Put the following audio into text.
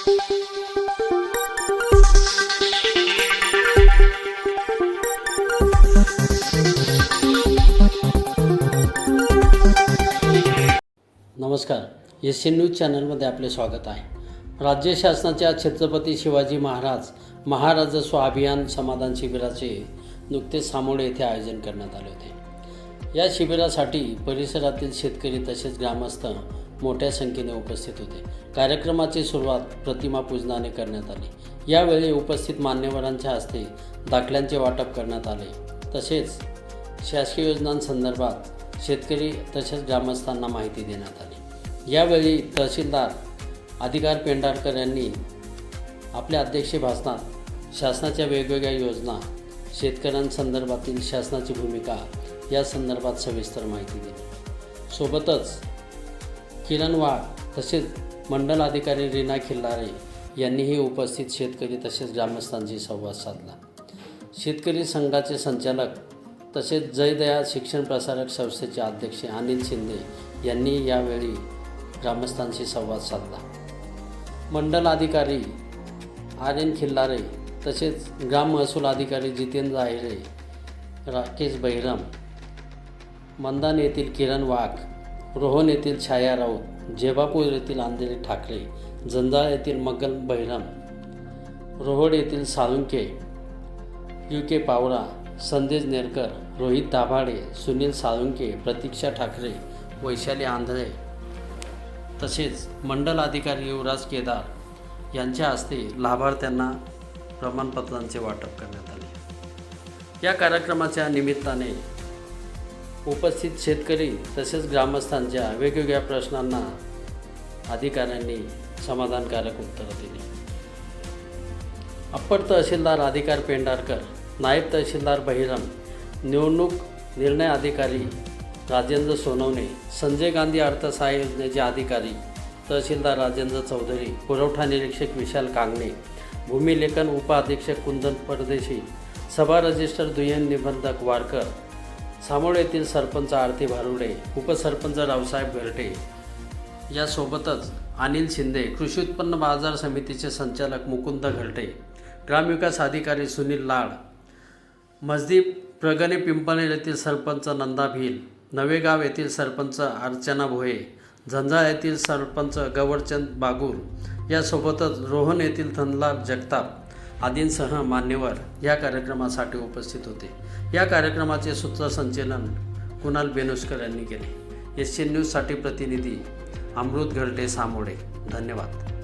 नमस्कार, SC news चॅनलमध्ये आपले स्वागत आहे। राज्य शासनाच्या छत्रपती शिवाजी महाराजस्व अभियान समाधान शिबिराचे नुकतेच सामोडे येथे आयोजन करण्यात आले होते। या शिबिरासाठी परिसरातील शेतकरी तसेच ग्रामस्थ मोठ्या संख्येने उपस्थित होते। कार्यक्रमाची सुरुवात प्रतिमा पूजनाने करण्यात आली। यावेळी उपस्थित मान्यवरांच्या हस्ते दाखल्यांचे वाटप करण्यात आले। तसेच शासकीय योजनांसंदर्भात शेतकरी तसेच ग्रामस्थांना माहिती देण्यात आली। यावेळी तहसीलदार अधिकार पेंढारकर यांनी आपल्या अध्यक्षीय भाषणात शासनाच्या वेगवेगळ्या योजना, शेतकऱ्यांसंदर्भातील शासनाची भूमिका या संदर्भात सविस्तर माहिती दिली। सोबतच किरण वाघ तसेच मंडल अधिकारी रीना खिल्लारे यांनीही उपस्थित शेतकरी तसेच ग्रामस्थांशी संवाद साधला। शेतकरी संघाचे संचालक तसेच जयदया शिक्षण प्रसारक संस्थेचे अध्यक्ष अनिल शिंदे यांनी यावेळी ग्रामस्थांशी संवाद साधला। मंडल अधिकारी RN खिल्लारे तसेच ग्राम महसूल अधिकारी जितेंद्र आहिरे, राकेश बहिरम, मंदान येथील किरण वाघ, रोहन येथील छाया राऊत, जेबापूर येथील अंधेरी ठाकरे, जंजाळ येथील मगल बहिरम, रोहड येथील साळुंके, UK पावरा, संदेश नेरकर, रोहित दाभाडे, सुनील साळुंके, प्रतीक्षा ठाकरे, वैशाली आंधळे तसेच मंडल अधिकारी युवराज केदार यांच्या हस्ते लाभार्थ्यांना प्रमाणपत्रांचे वाटप करण्यात आले। या कार्यक्रमाच्या निमित्ताने उपस्थित शेतकरी तसेच ग्रामस्थांच्या वेगवेगळ्या प्रश्नांना अधिकाऱ्यांनी समाधानकारक उत्तरं दिली। अप्पर तहसीलदार अधिकार पेंढारकर, नायब तहसीलदार बहिरम, निवडणूक निर्णय अधिकारी राजेंद्र सोनवणे, संजय गांधी अर्थसहाय्य योजनेचे अधिकारी तहसीलदार राजेंद्र चौधरी, पुरवठा निरीक्षक विशाल कांगणे, भूमिलेखन उपअधीक्षक कुंदन परदेशी, सभा रजिस्टर दुय्यम निबंधक वारकर, सामोड येथील सरपंच आरती भारुडे, उपसरपंच रावसाहेब घरटे यासोबतच अनिल शिंदे, कृषी उत्पन्न बाजार समितीचे संचालक मुकुंद घरटे, ग्रामविकास अधिकारी सुनील लाड, मजदीप प्रगणे पिंपळनेर येथील सरपंच नंदा भील, नवेगाव येथील सरपंच अर्चना भोये, झंझाळ येथील सरपंच गवरचंद बागुल यासोबतच रोहन येथील धनलाल जगताप आदींसह मान्यवर या कार्यक्रमासाठी उपस्थित होते। या कार्यक्रमाचे सूत्रसंचलन कुणाल बेनुस्कर यांनी केले। SC न्यूजसाठी प्रतिनिधी अमृत घरटे सामोडे। धन्यवाद।